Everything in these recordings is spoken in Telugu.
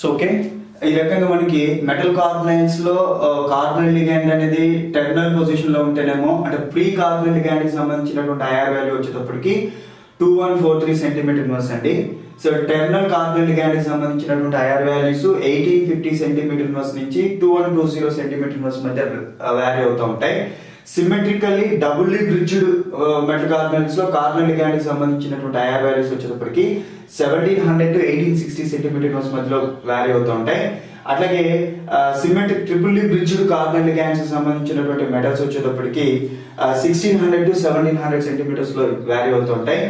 సో ఓకే, ఈ రకంగా మనకి మెటల్ కార్బనైల్స్ లో కార్బనైల్ లిగాండ్ అనేది టెర్మినల్ పొజిషన్ లో ఉంటేనేమో అంటే ప్రీ కార్బనైల్ లిగాండ్ కి సంబంధించినటువంటి ఐఆర్ వాల్యూ వచ్చేటప్పటికి 2143 సెంటీమీటర్ ఇన్వర్స్ అండి. సో టెర్మినల్ కార్బనైల్ లిగాండ్ కి సంబంధించినటువంటి ఐఆర్ వాల్యూస్ 1850 సెంటీమీటర్ ఇన్వర్స్ నుంచి 2120 సెంటీమీటర్ ఇన్వర్స్ మధ్య వ్యారీ అవుతూ ఉంటాయి. Symmetrically doubly bridged metal carbonyls లో కార్బనైల్ లిగాండ్ కి సంబంధించినటువంటి ఐఆర్ వాల్యూస్ వచ్చేటప్పటికి 1700 to 1860 సెంటీమీటర్ ఇన్వర్స్ మధ్యలో వ్యారీ అవుతూ ఉంటాయి. అట్లాగే symmetric triply bridged carbonyl ligands కి సంబంధించినటువంటి మెటల్స్ వచ్చేటప్పటికి 1600 to 1700 సెంటీమీటర్స్ లో వ్యారీ అవుతూ ఉంటాయి.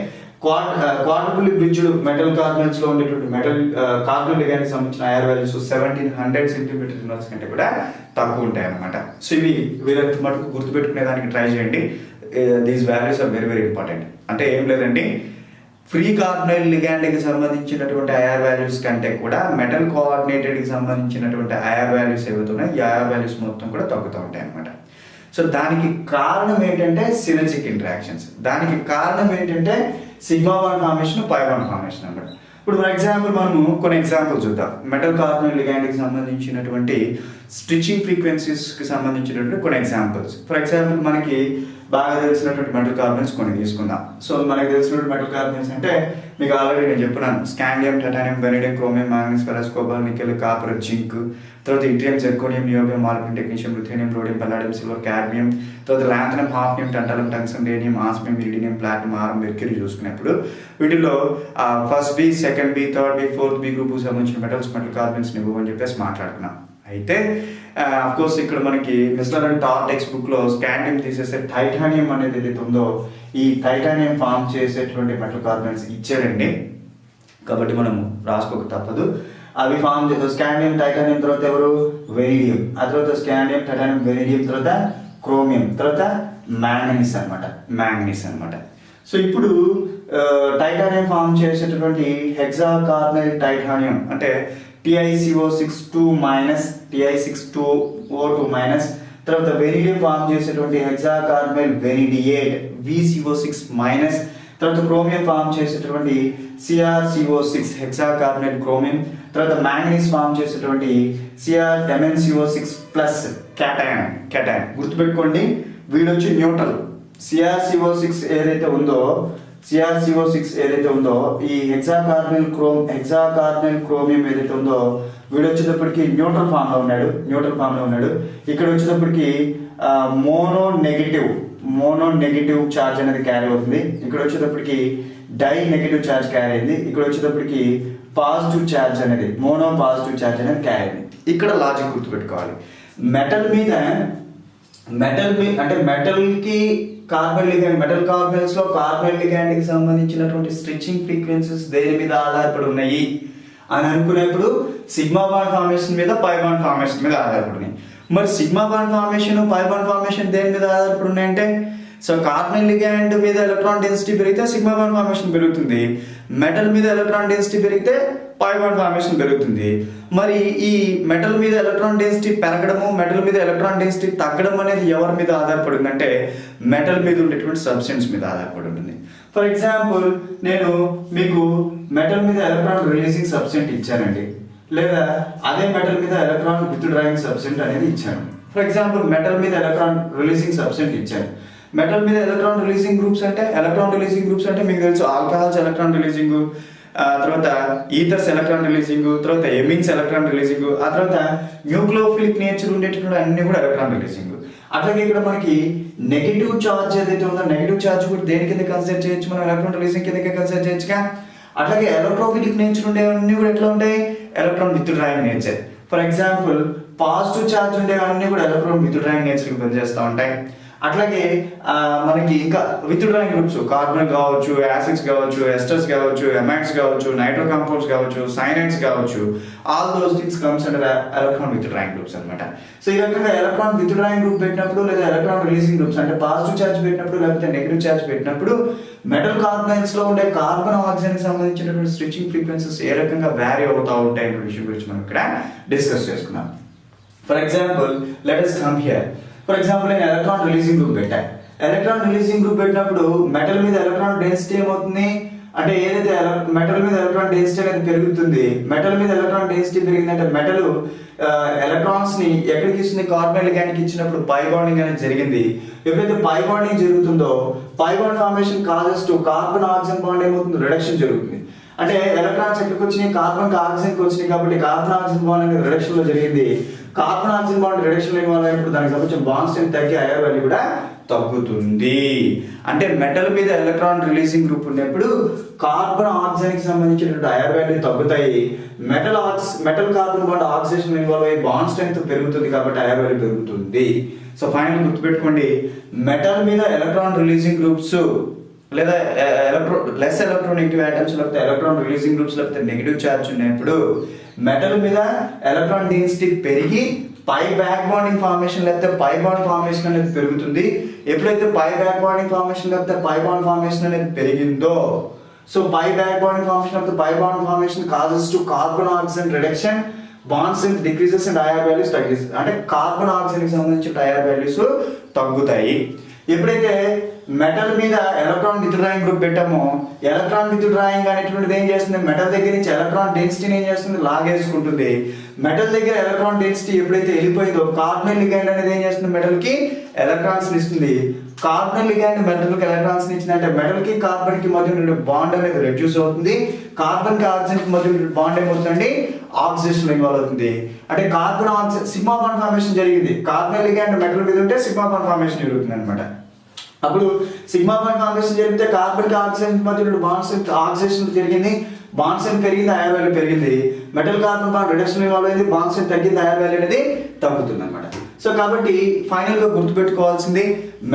క్వాడ్రుపుల్లీ బ్రిడ్జ్డ్ మెటల్ కార్బనైల్స్ లో ఉండేటువంటి మెటల్ కార్బనైల్ లిగాండ్ కి సంబంధించిన ఐఆర్ వాల్యూస్ 1700 సెంటీమీటర్ ఇన్వర్స్ కంటే కూడా తక్కువ ఉంటాయి అన్నమాట. సో ఇవి వీరంత మటుకు గుర్తుపెట్టుకునే దానికి ట్రై చేయండి. These values are very very important. అంటే ఏం లేదండి, ఫ్రీ కార్బనైల్ లిగాండ్ కి సంబంధించినటువంటి ఐఆర్ వాల్యూస్ కంటే కూడా మెటల్ కోఆర్డినేటెడ్ కి సంబంధించినటువంటి ఐఆర్ వాల్యూస్ ఏవైతున్నాయి ఈ ఐఆర్ వాల్యూస్ మొత్తం కూడా తగ్గుతూ ఉంటాయి అన్నమాట. సో దానికి కారణం ఏంటంటే సినర్జిక్ ఇంటరాక్షన్స్. దానికి కారణం ఏంటంటే sigma bond formation, pi bond formation అన్నమాట. ఇప్పుడు ఫర్ ఎగ్జాంపుల్ మనము కొన్ని ఎగ్జాంపుల్స్ చూద్దాం. మెటల్ కార్బనైల్ లిగాండ్ కి సంబంధించినటువంటి స్టిచ్చింగ్ ఫ్రీక్వెన్సీస్ కి సంబంధించినటువంటి కొన్ని ఎగ్జాంపుల్స్. ఫర్ ఎగ్జాంపుల్ మనకి బాగా తెలిసినటువంటి మెటల్ కార్బనైల్స్ కొన్ని తీసుకుందాం. సో మనకి తెలిసినటువంటి మెటల్ కార్బనైల్స్ అంటే మీకు ఆల్రెడీ నేను చెప్పినాను, scandium, titanium, vanadium, chromium, manganese, ferrous, cobalt, nickel, copper, zinc, తర్వాత yttrium, zirconium, niobium, molybdenum, technetium, ruthenium, rhodium, palladium, silver, cadmium, తర్వాత lanthanum, hafnium, tantalum, tungsten, radium, osmium, iridium, platinum, aurum, mercury చూసుకున్నప్పుడు వీటిలో first B, second B, third B, fourth B group సంబంధించిన మెటల్స్ మెటల్ కార్బనైల్స్ ఇవ్వమని చెప్పేసి మాట్లాడుకున్నాం. అయితే అఫ్కోర్స్ ఇక్కడ మనకి Miessler and Tarr text book లో స్కాండియం తీసేస్తే టైటానియం అనేది ఏదైతే ఉందో ఈ టైటానియం ఫామ్ చేసేటువంటి మెటల్ కార్బనైల్స్ ఇచ్చారండి. కాబట్టి మనం రాసుకోక తప్పదు. అవి ఫామ్ చేసే స్కాండియం, టైటానియం తర్వాత ఎవరు వెనిడియం, ఆ తర్వాత స్కాండియం, టైటానియం, వెనిడియం తర్వాత క్రోమియం, తర్వాత మ్యాంగనీస్ అనమాట. సో ఇప్పుడు టైటానియం ఫామ్ చేసేటటువంటి హెక్సా కార్బనైల్ టైటానియం అంటే TiCO6 మైనస్ Ti6O2 మైనస్, తర్వాత వెనిడియం ఫామ్ చేసేటువంటి హెక్సా కార్బనైల్ వెనిడియేట్ VCO6 మైనస్, తర్వాత క్రోమియం ఫామ్ చేసేటువంటి CrCO6 హెక్సా కార్బనైల్ క్రోమియం, తర్వాత మ్యాంగనీస్ ఫామ్ చేసేటువంటి CrMnCO6 ప్లస్ క్యాటైన్. గుర్తుపెట్టుకోండి, వీడొచ్చి న్యూట్రల్. CrCO6 ఏదైతే ఉందో ఈ హెక్సా కార్బనైల్ క్రోమియం ఏదైతే ఉందో వీడు వచ్చేటప్పటికి న్యూట్రల్ ఫామ్ లో ఉన్నాడు. ఇక్కడ వచ్చేటప్పటికి మోనో నెగిటివ్ చార్జ్ అనేది క్యారీ అవుతుంది. ఇక్కడ వచ్చేటప్పటికి డై నెగిటివ్ చార్జ్ క్యారీ అయింది. ఇక్కడ వచ్చేటప్పటికి పాజిటివ్ చార్జ్ అనేది పాజిటివ్ చార్జ్ అనేది క్యారీ అయింది. ఇక్కడ లాజిక్ గుర్తుపెట్టుకోవాలి. మెటల్ అంటే మెటల్ కి కార్బనైల్ లిగాండ్, మెటల్ కార్బనైల్స్ లో కార్బనైల్ లిగాండ్ కి సంబంధించినటువంటి స్ట్రెచింగ్ ఫ్రీక్వెన్సీస్ దేని మీద ఆధారపడి ఉన్నాయి అని అనుకునేప్పుడు సిగ్మా బాండ్ ఫార్మేషన్ మీద, పై బాండ్ ఫార్మేషన్ మీద ఆధారపడి ఉన్నాయి. మరి sigma bond formation, pi bond formation దేని మీద ఆధారపడి ఉన్నాయంటే, సో కార్బనైల్ లిగాండ్ మీద ఎలక్ట్రాన్ డెన్సిటీ పెరిగితే సిగ్మా బాండ్ ఫార్మేషన్ పెరుగుతుంది, మెటల్ మీద ఎలక్ట్రాన్ డెన్సిటీ పెరిగితే పై బాండ్ ఫార్మేషన్ పెరుగుతుంది. మరి ఈ మెటల్ మీద ఎలక్ట్రాన్ డెన్సిటీ పెరగడము, మెటల్ మీద ఎలక్ట్రాన్ డెన్సిటీ తగ్గడం అనేది ఎవరి మీద ఆధారపడి ఉందంటే మెటల్ మీద ఉండేటువంటి సబ్స్టెన్స్ మీద ఆధారపడి ఉంటుంది. ఫర్ ఎగ్జాంపుల్ నేను మీకు మెటల్ మీద ఎలక్ట్రాన్ రిలీజింగ్ సబ్స్టెంట్ ఇచ్చానండి, లేదా అదే మెటల్ మీద ఎలక్ట్రాన్ విత్డ్రాయింగ్ సబ్స్టెంట్ అనేది ఇచ్చాను. ఫర్ ఎగ్జాంపుల్ మెటల్ మీద ఎలక్ట్రాన్ రిలీజింగ్ సబ్స్టెంట్ ఇచ్చాను. మెటల్ మీద ఎలక్ట్రాన్ రిలీజింగ్ గ్రూప్స్ అంటే మీకు తెలుసు, ఆల్కహాల్స్ ఎలక్ట్రాన్ రిలీజింగ్, తర్వాత ఈథర్స్ ఎలక్ట్రాన్ రిలీజింగ్, తర్వాత ఎమిన్స్ ఎలక్ట్రాన్ రిలీజింగ్, ఆ తర్వాత న్యూక్లియోఫిలిక్ నేచర్ ఉండేటటువంటి అన్ని కూడా ఎలక్ట్రాన్ రిలీజింగ్. అట్లాగే ఇక్కడ మనకి నెగిటివ్ చార్జ్ ఏదైతే ఉందో నెగిటివ్ చార్జ్ కూడా దేని కింద కన్సిడర్ చేయొచ్చు, మనం ఎలక్ట్రాన్ రిలీజింగ్ కింద కన్సిడర్ చేయొచ్చుగా. అట్లాగే ఎలక్ట్రోఫిలిక్ నేచర్ ఉండేవన్నీ కూడా ఎట్లా ఉంటాయి, electron withdrawing nature. For example positive charge ఉండేవన్నీ కూడా ఎలక్ట్రాన్ విత్డ్రాయింగ్ నేచర్కి పనిచేస్తూ ఉంటాయి. అట్లాగే మనకి ఇంకా విత్డ్రాయింగ్ గ్రూప్స్ కార్బన్ కావచ్చు, యాసిడ్స్ కావచ్చు, ఎస్టర్స్ కావచ్చు, ఎమైడ్స్ కావచ్చు, నైట్రో కాంపౌండ్స్ కావచ్చు, సైనైడ్స్ కావచ్చు, all those things comes under electron withdrawing groups అనమాట. సో ఈ రకంగా ఎలక్ట్రాన్ విత్డ్రాయింగ్ గ్రూప్ పెట్టినప్పుడు, లేదా ఎలక్ట్రాన్ రిలీజింగ్ గ్రూప్స్ అంటే పాజిటివ్ చార్జ్ పెట్టినప్పుడు, లేకపోతే నెగిటివ్ చార్జ్ పెట్టినప్పుడు మెటల్ కార్బనైల్స్ లో ఉండే కార్బన్ ఆక్సిజన్ కి సంబంధించినటువంటి స్విచ్చింగ్ ఫ్రీక్వెన్సీస్ ఏ రకంగా వ్యారీ అవుతూ ఉంటాయి అనే విషయం గురించి మనం ఇక్కడ డిస్కస్ చేసుకున్నాం. For example let us come here. For example నేను ఎలక్ట్రాన్ రిలీజింగ్ గ్రూప్ పెట్టాను. ఎలక్ట్రాన్ రిలీజింగ్ గ్రూప్ పెట్టినప్పుడు మెటల్ మీద ఎలక్ట్రాన్ డెన్సిటీ ఏమవుతుంది, అంటే ఏదైతే మెటల్ మీద ఎలక్ట్రాన్ డెన్సిటీ అనేది పెరుగుతుంది, మెటల్ మీద ఎలక్ట్రాన్ డెన్సిటీ పెరిగిందంటే మెటల్ ఎలక్ట్రాన్స్ ని ఎక్కడికి ఇస్తుంది, కార్బన్ లిగాండ్ కి ఇచ్చినప్పుడు పై బాండింగ్ అనేది జరిగింది. ఎప్పుడైతే పై బాండింగ్ జరుగుతుందో pi bond formation causes to carbon oxygen bond ఏమవుతుంది, రిడక్షన్ జరుగుతుంది. అంటే ఎలక్ట్రాన్స్ ఎక్కడికి వచ్చినాయి, కార్బన్ కి ఆక్సిజన్ కి వచ్చినాయి కాబట్టి కార్బన్ ఆక్సిజన్ బాండ్ అనేది రిడక్షన్ లో జరిగింది. కార్బన్ ఆక్సిజన్ బాండ్ రిడక్షన్ లో ఇన్వాల్వ్ అయినప్పుడు దానికి సంబంధించిన బాండ్ స్ట్రెంత్ తగ్గి ఐఆర్ వాల్యూ కూడా తగ్గుతుంది. అంటే మెటల్ మీద ఎలక్ట్రాన్ రిలీజింగ్ గ్రూప్ ఉన్నప్పుడు కార్బన్ ఆక్సిజన్ కి సంబంధించినటువంటి ఐఆర్ వాల్యూ తగ్గుతాయి. Metal carbon bond oxidation involve అయ్యి బాండ్ స్ట్రెంత్ పెరుగుతుంది కాబట్టి ఐఆర్ వాల్యూ పెరుగుతుంది. సో ఫైనల్ గుర్తుపెట్టుకోండి, మెటల్ మీద ఎలక్ట్రాన్ రిలీజింగ్ గ్రూప్స్ లేదా లెస్ ఎలక్ట్రోనెగటివ్ ఆటమ్స్ లేకపోతే ఎలక్ట్రాన్ రిలీజింగ్ గ్రూప్స్ లేకపోతే నెగిటివ్ ఛార్జ్ ఉన్నప్పుడు మెటల్ మీద ఎలక్ట్రాన్ డెన్సిటీ పెరిగి పై బ్యాక్ బాండింగ్ ఫార్మేషన్ లేకపోతే పై బాండ్ ఫార్మేషన్ అనేది పెరుగుతుంది. ఎప్పుడైతే పై బ్యాక్ బాండింగ్ ఫార్మేషన్ లేకపోతే పై బాండ్ ఫార్మేషన్ అనేది పెరిగిందో, so pi back bonding formation లేకపోతే pi bond formation causes to carbon oxygen reduction, bond strength decreases and IR values తగ్గిస్తుంది. అంటే కార్బన్ ఆక్సిజన్ కి సంబంధించిన ఐఆర్ వాల్యూస్ తగ్గుతాయి. ఎప్పుడైతే మెటల్ మీద ఎలక్ట్రాన్ విత్డ్రాయింగ్ గ్రూప్ పెట్టామో ఎలక్ట్రాన్ విత్డ్రాయింగ్ అనేటువంటిది ఏం చేస్తుంది, మెటల్ దగ్గర నుంచి ఎలక్ట్రాన్ డెన్సిటీని ఏం చేస్తుంది, లాగేసుకుంటుంది. మెటల్ దగ్గర ఎలక్ట్రాన్ డెన్సిటీ ఎప్పుడైతే వెళ్ళిపోయిందో కార్బన్ లిగాండ్ అనేది ఏం చేస్తుంది, మెటల్ కి ఎలక్ట్రాన్స్ ఇస్తుంది. కార్బన్ లిగాండ్ మెటల్ కి ఎలక్ట్రాన్స్ ఇచ్చిందంటే మెటల్ కి కార్బన్ కి మధ్య ఉండే బాండ్ అనేది రెడ్యూస్ అవుతుంది. కార్బన్ కి ఆక్సిజన్ కి మధ్య ఉండే బాండ్ ఏమవుతుందండి, ఆక్సిడేషన్ ఇన్వాల్వ్ అవుతుంది. అంటే carbon oxygen sigma bond formation జరిగింది, కార్బన్ లిగాండ్ మెటల్ మీద ఉంటే సిగ్మా బాండ్ ఫార్మేషన్ జరుగుతుంది అనమాట. అప్పుడు సిగ్మా బాండ్ ఫార్మేషన్ జరిగితే కార్బన్ కి ఆక్సిజన్ మధ్య బాండ్ స్ట్రెంత్ ఆక్సిడేషన్ జరిగింది, బాండ్ స్ట్రెంత్ పెరిగింది, ఐఆర్ వాల్యూ పెరిగింది. Metal carbon bond reduction involve అయింది, బాండ్ స్ట్రెంత్ తగ్గింది, ఐఆర్ వాల్యూ అనేది తగ్గుతుంది అనమాట. సో కాబట్టి ఫైనల్ గా గుర్తుపెట్టుకోవాల్సింది,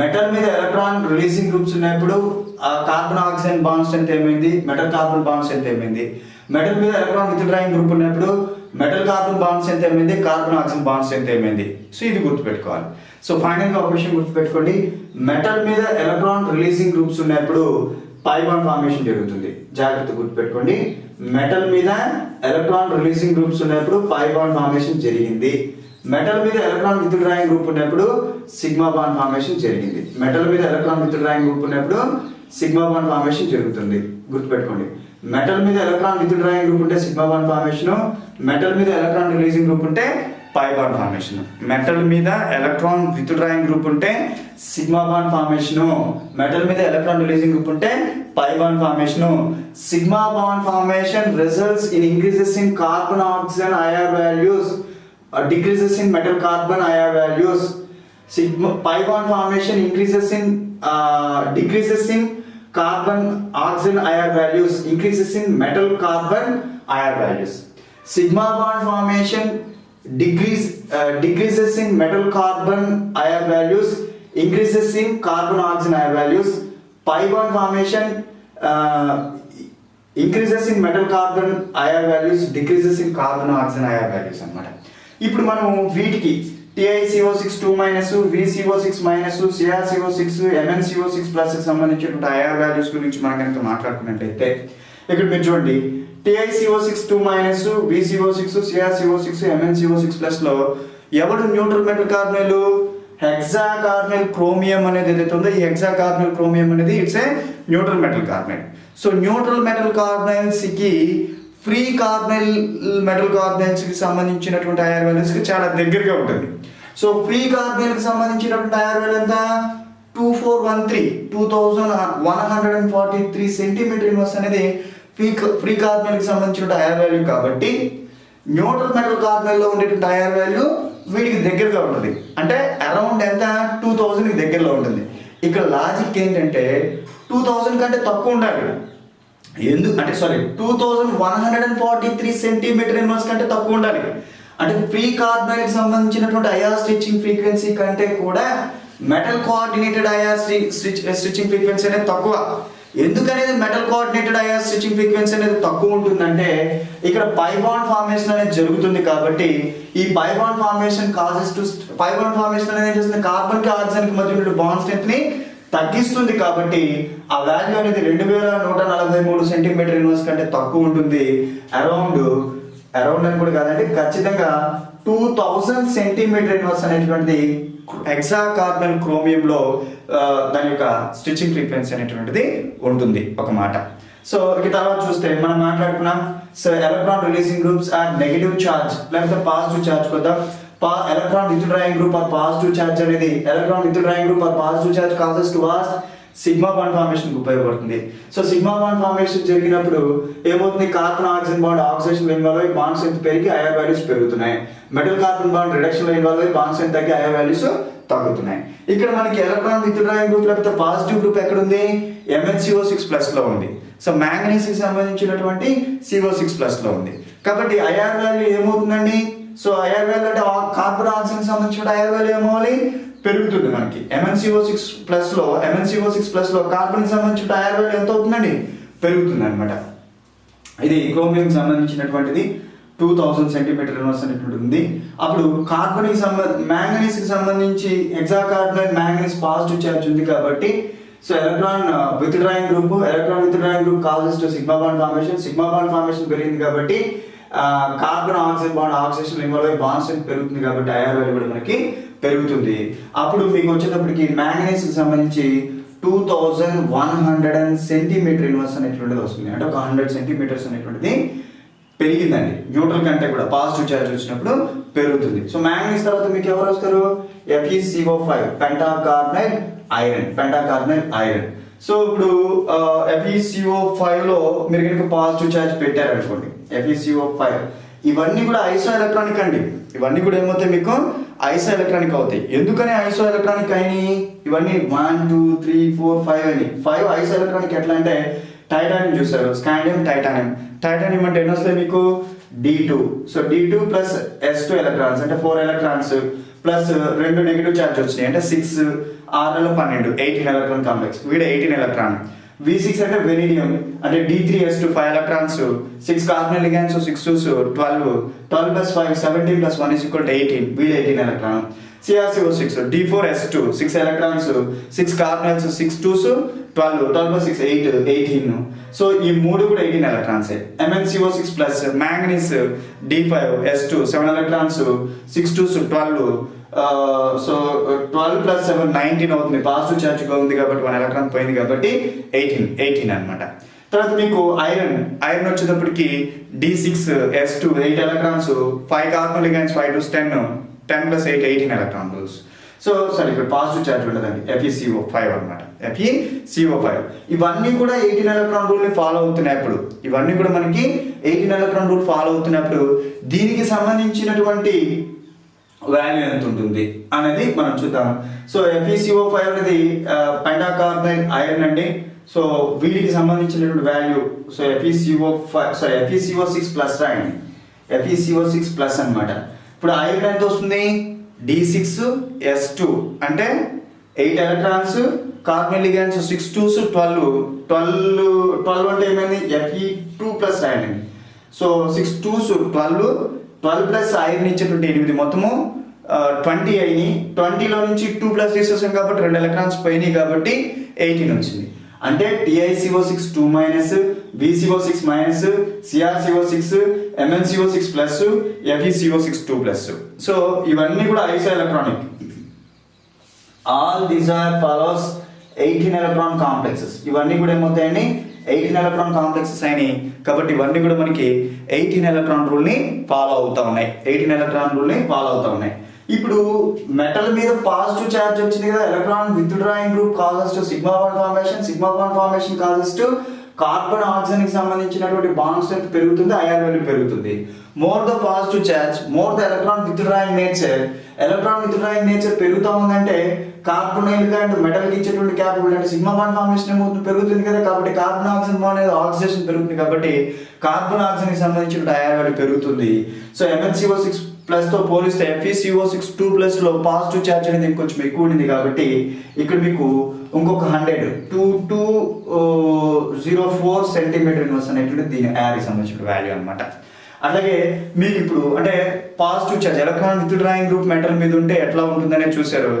మెటల్ మీద ఎలక్ట్రాన్ రిలీజింగ్ గ్రూప్స్ ఉన్నప్పుడు ఆ కార్బన్ ఆక్సిజన్ బాండ్ స్ట్రెంత్ ఏమైంది, మెటల్ కార్బన్ బాండ్ స్ట్రెంత్ ఏమైంది. మెటల్ మీద ఎలక్ట్రాన్ విత్డ్రాయింగ్ గ్రూప్ ఉన్నప్పుడు మెటల్ కార్బన్ బాండ్ స్ట్రెంత్ ఏమైంది, కార్బన్ ఆక్సిజన్ బాండ్ స్ట్రెంత్ ఏమైంది. సో ఇది గుర్తుపెట్టుకోవాలి. సో ఫైనల్ గా ఒక విషయం గుర్తుపెట్టుకోండి, మెటల్ మీద ఎలక్ట్రాన్ రిలీజింగ్ గ్రూప్స్ ఉన్నప్పుడు పై బాండ్ ఫార్మేషన్ జరుగుతుంది. జాగ్రత్త గుర్తుపెట్టుకోండి, మెటల్ మీద ఎలక్ట్రాన్ రిలీజింగ్ గ్రూప్స్ ఉన్నప్పుడు పై బాండ్ ఫార్మేషన్ జరిగింది. మెటల్ మీద ఎలక్ట్రాన్ విత్డ్రాయింగ్ గ్రూప్ ఉన్నప్పుడు సిగ్మా బాండ్ ఫార్మేషన్ జరిగింది. మెటల్ మీద ఎలక్ట్రాన్ విత్డ్రాయింగ్ గ్రూప్ ఉన్నప్పుడు సిగ్మా బాండ్ ఫార్మేషన్ జరుగుతుంది. గుర్తుపెట్టుకోండి, మెటల్ మీద ఎలక్ట్రాన్ విత్డ్రాయింగ్ గ్రూప్ ఉంటే సిగ్మా బాండ్ ఫార్మేషన్, మెటల్ మీద ఎలక్ట్రాన్ రిలీజింగ్ గ్రూప్ ఉంటే పై బాండ్ ఫార్మేషన్. మెటల్ మీద ఎలక్ట్రాన్ విత్డ్రాయింగ్ గ్రూప్ ఉంటే సిగ్మా బాండ్ ఫార్మేషన్, మెటల్ మీద ఎలక్ట్రాన్ రిలీజింగ్ గ్రూప్ ఉంటే pi bond formation. Sigma bond formation results in increases in carbon oxygen IR values, decreases in metal carbon IR values. Sigma pi bond formation increases in decreases in carbon oxygen IR values, increases in metal carbon IR values. Sigma bond formation decreases in metal carbon IR values, increases in carbon oxygen IR values. Pi bond formation increases in metal carbon IR values, decreases in carbon oxygen IR values అన్నమాట. ఇప్పుడు మనం వీటికి TiCO6 2- VCO6- CrCO6 MnCO6+ కి సంబంధించినటువంటి ఐఆర్ వాల్యూస్ గురించి మనం కనుక మాట్లాడుకున్నట్లయితే ఇక్కడ మీరు చూడండి, TiCO6 2-, VCO6, CrCO6, MnCO6+ లో ఎవరు neutral metal carbonyl, hexa carbonyl chromium అనేది ఏదైతే ఉందో ఈ హెక్సా కార్బనైల్ క్రోమియం అనేది it's a neutral metal carbonyl. So neutral metal carbonyls కి ఫ్రీ కార్బనైల్ మెటల్ కార్బనైల్స్ కి సంబంధించినటువంటి ఐఆర్ వాల్యూస్ కి చాలా దగ్గరగా ఉంటుంది. సో ఫ్రీ కార్బనైల్ కి సంబంధించినటువంటి ఐఆర్ వాల్యూ ఎంత, 2143 సెంటీమీటర్ ఇన్వర్స్ అనేది ఫ్రీ కార్బనైల్ కి సంబంధించిన ఐఆర్ వాల్యూ. కాబట్టి న్యూట్రల్ మెటల్ కార్బనైల్ లో ఉండేటువంటి ఐఆర్ వాల్యూ వీటికి దగ్గరగా ఉంటుంది. అంటే అరౌండ్ ఎంత, 2000 కి దగ్గరలో ఉంటుంది. ఇక్కడ లాజిక్ ఏంటంటే 2000 కంటే తక్కువ ఉండాలి. అంటే 2143 సెంటీమీటర్ ఇన్వర్స్ కంటే తక్కువ ఉండాలి. అంటే ఫ్రీ కార్బనైల్ కి సంబంధించినటువంటి ఐఆర్ స్టిచ్చింగ్ ఫ్రీక్వెన్సీ కంటే కూడా metal coordinated IR stretching frequency అనేది తక్కువ. ఎందుకనేది metal coordinated IR stretching frequency అనేది తక్కువ ఉంటుందంటే ఇక్కడ పై బాండ్ ఫార్మేషన్ అనేది జరుగుతుంది. కాబట్టి ఈ పై బాండ్ ఫార్మేషన్ అనేది ఏం చేస్తుంది, కార్బన్ కి ఆక్సిజన్ కి మధ్య ఉండే బాండ్ స్ట్రెంత్ ని తగ్గిస్తుంది. కాబట్టి ఆ వాల్యూ అనేది 2143 సెంటీమీటర్ ఇన్వర్స్ కంటే తక్కువ ఉంటుంది. అరౌండ్ అని కూడా కాదండి, ఖచ్చితంగా 2000 సెంటీమీటర్ ఇన్వర్స్ అనేటువంటిది హెక్సా కార్బన్ క్రోమియం లో దాని యొక్క స్టిచ్చింగ్ ఫ్రీక్వెన్సీ అనేటువంటిది ఉంటుంది ఒక మాట. సో ఇక తర్వాత చూస్తే మనం మాట్లాడుకున్నాం. So electron releasing groups or negative charge లేకపోతే పాజిటివ్ చార్జ్ కొద్దాం. Electron withdrawing group or positive charge అనేది electron withdrawing group or positive charge causes to was sigma bond formation ఉపయోగపడుతుంది. సో సిగ్మా బాండ్ ఫార్మేషన్ జరిగినప్పుడు ఏమవుతుంది, carbon oxygen bond oxidation involve అయ్యి బాండ్ స్ట్రెంత్ పెరిగి ఐఆర్ వాల్యూస్ పెరుగుతున్నాయి. మెటల్ కార్బన్ బాండ్ రిడక్షన్ లో ఇన్వాల్వ్ అయ్యి బాండ్ స్ట్రెంత్ తగ్గి ఐఆర్ వాల్యూస్ తగ్గుతున్నాయి. ఇక్కడ మనకి ఎలక్ట్రాన్ withdrawing గ్రూప్ లేకపోతే పాజిటివ్ గ్రూప్ ఎక్కడ ఉంది, MnCO6+ లో ఉంది. సో మ్యాంగనీస్ కి సంబంధించినటువంటి CO6+ లో ఉంది. కాబట్టి ఐఆర్ వాల్యూ ఏమవుతుందండి, సో ఐఆర్ వాల్యూ అంటే కార్బన్ ఆక్సిజన్ సంబంధించిన ఐఆర్ వాల్యూ ఏమవ్వాలి, పెరుగుతుంది. మనకి MnCO6+ లో కార్బన్ కి సంబంధించిన ఐఆర్ వాల్యూ ఎంత అవుతుందండి, పెరుగుతుంది అనమాట. ఇది క్రోమియం సంబంధించినటువంటిది 2000 సెంటీమీటర్ ఇన్వర్స్ అనేటువంటి ఉంది. అప్పుడు కార్బన్ మ్యాంగనీస్ కి సంబంధించి హెక్సాకార్బనైల్ మ్యాంగనీస్ పాజిటివ్ చార్జ్ ఉంది కాబట్టి so electron withdrawing group causes to sigma bond formation పెరిగింది కాబట్టి carbon oxygen bond oxidation involve అయ్యి బాండ్ స్ట్రెంత్ పెరుగుతుంది కాబట్టి ఐఆర్ వాల్యూ కూడా మనకి పెరుగుతుంది. అప్పుడు మీకు వచ్చేటప్పటికి మ్యాంగనీస్ కి సంబంధించి 2100 సెంటీమీటర్ ఇన్వర్స్ అనేటువంటిది వస్తుంది. అంటే ఒక 100 సెంటీమీటర్స్ అనేటువంటిది పెరిగిందండి. న్యూట్రల్ కంటే కూడా పాజిటివ్ చార్జ్ వచ్చినప్పుడు పెరుగుతుంది. సో మ్యాంగనీస్ తర్వాత మీకు ఎవరు వస్తారు, FeCO5 పెంటాకార్బనైల్ ఐరన్. సో ఇప్పుడు FeCO5 లో మీరు కనుక పాజిటివ్ చార్జ్ పెట్టారనుకోండి, FeCO5 ఇవన్నీ కూడా ఐసో ఎలక్ట్రానిక్ అండి. ఇవన్నీ కూడా ఏమవుతాయి, మీకు ఐసో ఎలక్ట్రానిక్ అవుతాయి. ఎందుకని ఐసో ఎలక్ట్రానిక్ అయినాయి, ఇవన్నీ 1 2 3 4 5 అని 5 ఐసో ఎలక్ట్రానిక్ ఎట్లా అంటే టైటానియం చూసారు, స్కాండియం టైటానియం అంటే ఎన్ని వస్తాయి మీకు, D2. So D2 plus S2 electrons అంటే 4 ఎలక్ట్రాన్స్ ప్లస్ 2 నెగిటివ్ చార్జ్ వచ్చినాయి అంటే 6 6లో 12 18 ఎలక్ట్రాన్ కాంప్లెక్స్. వీడు 18 ఎలక్ట్రాన్. V6 అంటే వెనిడియం అంటే D3S2 5 electrons 6 carbonyl ligands 6 2s 12 plus 5 17 plus 1 18 వీడు 18 electron. CrCO6 D4S2 6 electrons 6 carbonyls 6 2s 12 plus 6 18. So ఈ మూడు కూడా 18 electrons. MnCO6+ manganese D5S2 7 electrons 6 2s 12 so 12 plus 7 19 అవుతుంది. పాజిటివ్ చార్జ్ ఉంది కాబట్టి 1 ఎలక్ట్రాన్ పోయింది కాబట్టి 18 అనమాట. తర్వాత మీకు ఐరన్ వచ్చేటప్పటికి D6S2 8 electrons 5 carbon ligands 5 2s 10 plus 8 18 electrons. So సరే ఇక్కడ పాజిటివ్ చార్జ్ ఉండదండి, FeCO5 అనమాట. FeCO5 ఇవన్నీ కూడా 18 ఎలక్ట్రాన్ రూల్ ని ఫాలో అవుతున్నప్పుడు, ఇవన్నీ కూడా మనకి 18 ఎలక్ట్రాన్ రూల్ ఫాలో అవుతున్నప్పుడు దీనికి సంబంధించినటువంటి వాల్యూ ఎంత ఉంటుంది అనేది మనం చూద్దాం. సో FeCO5 అనేది పెంటాకార్బనైల్ ఐరన్ అండి. సో వీటికి సంబంధించినటువంటి వాల్యూ సో FeCO6+ రాయండి, FeCO6+ అనమాట. ఇప్పుడు ఐరన్ ఎంత వస్తుంది, D6S2 అంటే 8 ఎలక్ట్రాన్స్ కార్బన్ లిగాండ్స్ 6 2s 12 అంటే ఏమైంది, Fe2+ రాయండి. సో 6 2s 12 ప్లస్ ఐరన్ ఇచ్చేటువంటి 8 మొత్తము 20 అయినాయి. 20లో నుంచి 2+ తీసేసాం కాబట్టి 2 ఎలక్ట్రాన్స్ పోయినాయి కాబట్టి 18 వచ్చింది. అంటే TiCO6 2 minus VCO6 minus CrCO6 MnCO6 plus FeCO6 2+. So ఇవన్నీ కూడా isoelectronic. All these are follows 18 electron complexes. ఇవన్నీ కూడా ఏమవుతాయండి, 18 ఎలక్ట్రాన్ కాంప్లెక్సెస్ అయినాయి కాబట్టి ఇవన్నీ కూడా మనకి 18 ఎలక్ట్రాన్ రూల్ ని ఫాలో అవుతా ఉన్నాయి. ఇప్పుడు మెటల్ మీద పాజిటివ్ చార్జ్ వచ్చింది కదా, electron withdrawing group causes to sigma bond formation causes to carbon oxygen కి సంబంధించినటువంటి బాండ్ స్ట్రెంత్ పెరుగుతుంది, ఐఆర్ వాల్యూ పెరుగుతుంది. More the positive charge more the electron withdrawing nature పెరుగుతా ఉందంటే కార్బనైల్ అండ్ మెటల్ కి ఇచ్చేటువంటి క్యాపబిలిటీ అంటే సిగ్మా బాండ్ ఫార్మేషన్ ఏమవుతుంది, పెరుగుతుంది కదా. కాబట్టి కార్బన్ ఆక్సిజన్ బాండ్ అనేది ఆక్సిడేషన్ పెరుగుతుంది కాబట్టి కార్బన్ ఆక్సిజన్ కి సంబంధించిన ఐఆర్ వాల్యూ పెరుగుతుంది. సో MnCO6+ తో పోలిస్తే FeCO6 2+ లో పాజిటివ్ చార్జ్ అనేది ఇంకొంచెం ఎక్కువ ఉండింది కాబట్టి ఇక్కడ మీకు ఇంకొక 2204 సెంటీమీటర్ ఇన్వర్స్ అనేటువంటి దీని ఐఆర్కి సంబంధించిన వాల్యూ అనమాట. అలాగే మీకు ఇప్పుడు అంటే positive charge electron withdrawing group metal మీద ఉంటే ఎట్లా ఉంటుందనే చూసారు,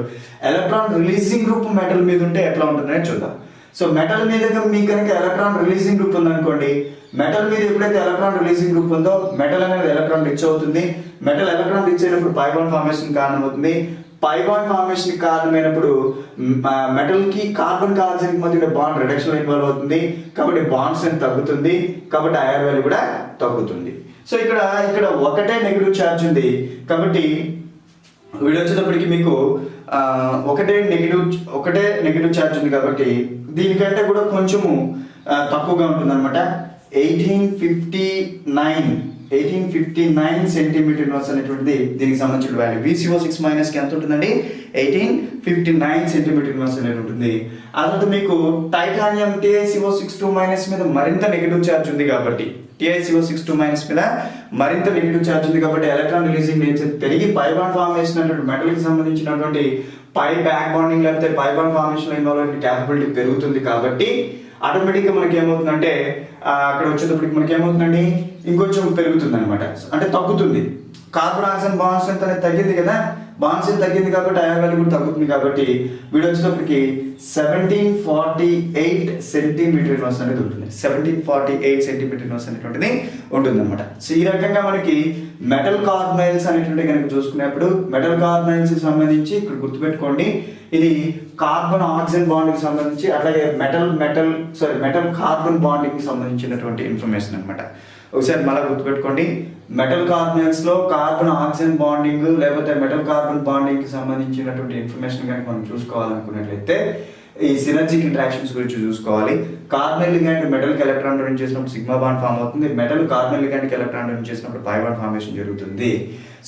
ఎలక్ట్రాన్ రిలీజింగ్ గ్రూప్ మెటల్ మీద ఉంటే ఎట్లా ఉంటుందనే చూద్దాం. సో మెటల్ మీద మీకు కనుక ఎలక్ట్రాన్ రిలీజింగ్ గ్రూప్ ఉందనుకోండి, మెటల్ మీద ఎప్పుడైతే ఎలక్ట్రాన్ రిలీజింగ్ గ్రూప్ ఉందో మెటల్ అనేది ఎలక్ట్రాన్ రిచ్ అవుతుంది. మెటల్ ఎలక్ట్రాన్ రిచ్ అయినప్పుడు పై బాండ్ ఫార్మేషన్ కారణమవుతుంది. పై బాండ్ ఫార్మేషన్ కారణమైనప్పుడు మెటల్ కి కార్బన్ కి ఆక్సిజన్ మధ్య బాండ్ రిడక్షన్ లో ఇన్వాల్వ్ అవుతుంది, కాబట్టి బాండ్ స్ట్రెంత్ తగ్గుతుంది, కాబట్టి ఐఆర్ వాల్యూ కూడా తగ్గుతుంది. సో ఇక్కడ ఒకటే నెగిటివ్ ఛార్జ్ ఉంది, కాబట్టి వీడు వచ్చేటప్పటికి మీకు ఒకటే నెగిటివ్ ఛార్జ్ ఉంది, కాబట్టి దీనికంటే కూడా కొంచెము తక్కువగా ఉంటుంది అనమాట. 1859 సెంటీమీటర్ ఇన్వర్స్ అనేటువంటిది దీనికి సంబంధించిన వాల్యూ. VCO6 మైనస్ కి ఎంత ఉంటుందండి? 1859 సెంటీమీటర్ ఇన్వర్స్ అనేది ఉంటుంది. ఆ తర్వాత మీకు టైటానియం TiCO62 మైనస్ మీద మరింత నెగిటివ్ ఛార్జ్ ఉంది, కాబట్టి TiCO62 మైనస్ మీద మరింత నెగిటివ్ ఛార్జ్ ఉంది, కాబట్టి ఎలక్ట్రాన్ రిలీజింగ్ నేచర్ పెరిగి పై బాండ్ ఫార్మేషన్ అనేటువంటి మెటల్ కి సంబంధించినటువంటి పై బ్యాక్ బాండింగ్ లేకపోతే పై బాండ్ ఫార్మేషన్ లో ఇన్వాల్వ్ అయ్యే క్యాపబిలిటీ పెరుగుతుంది. కాబట్టి ఆటోమేటిక్గా మనకి ఏమవుతుందంటే అక్కడ వచ్చేటప్పటికి మనకి ఏమవుతుందండి ఇంకొంచెం పెరుగుతుంది అనమాట, అంటే తగ్గుతుంది. కార్బన్ ఆక్సిజన్ బాండ్ స్ట్రెంత్ అనేది తగ్గింది కదా, బాండ్ స్ట్రెంత్ తగ్గింది కాబట్టి ఐఆర్ వాల్యూ కూడా తగ్గుతుంది. కాబట్టి వీడు వచ్చేటప్పటికి 1748 సెంటీమీటర్ ఇన్వర్స్ అనేది ఉంటుంది. 1748 సెంటీమీటర్ ఇన్వర్స్ అనేటువంటిది ఉంటుంది అనమాట. సో ఈ రకంగా మనకి మెటల్ కార్బనైల్స్ అనేటువంటి కనుక చూసుకునేప్పుడు మెటల్ కార్బనైల్స్ కి సంబంధించి ఇక్కడ గుర్తుపెట్టుకోండి, ఇది కార్బన్ ఆక్సిజన్ బాండ్ కి సంబంధించి, అట్లాగే మెటల్ కార్బన్ బాండింగ్ కి సంబంధించినటువంటి ఇన్ఫర్మేషన్ అనమాట. ఒకసారి మళ్ళీ గుర్తుపెట్టుకోండి, మెటల్ కార్బనైల్స్ లో కార్బన్ ఆక్సిజన్ బాండింగ్ లేకపోతే మెటల్ కార్బన్ బాండింగ్ కి సంబంధించినటువంటి ఇన్ఫర్మేషన్ కనుక మనం చూసుకోవాలనుకున్నట్లయితే ఈ సినర్జిక్ ఇంటరాక్షన్స్ గురించి చూసుకోవాలి. కార్బన్ లిగాండ్ మెటల్ కి ఎలక్ట్రాన్ డొనేట్ చేసినప్పుడు సిగ్మా బాండ్ ఫామ్ అవుతుంది, మెటల్ కార్బన్ లిగాండ్ కి ఎలక్ట్రాన్ డొనేట్ చేసినప్పుడు పై బాండ్ ఫార్మేషన్ జరుగుతుంది.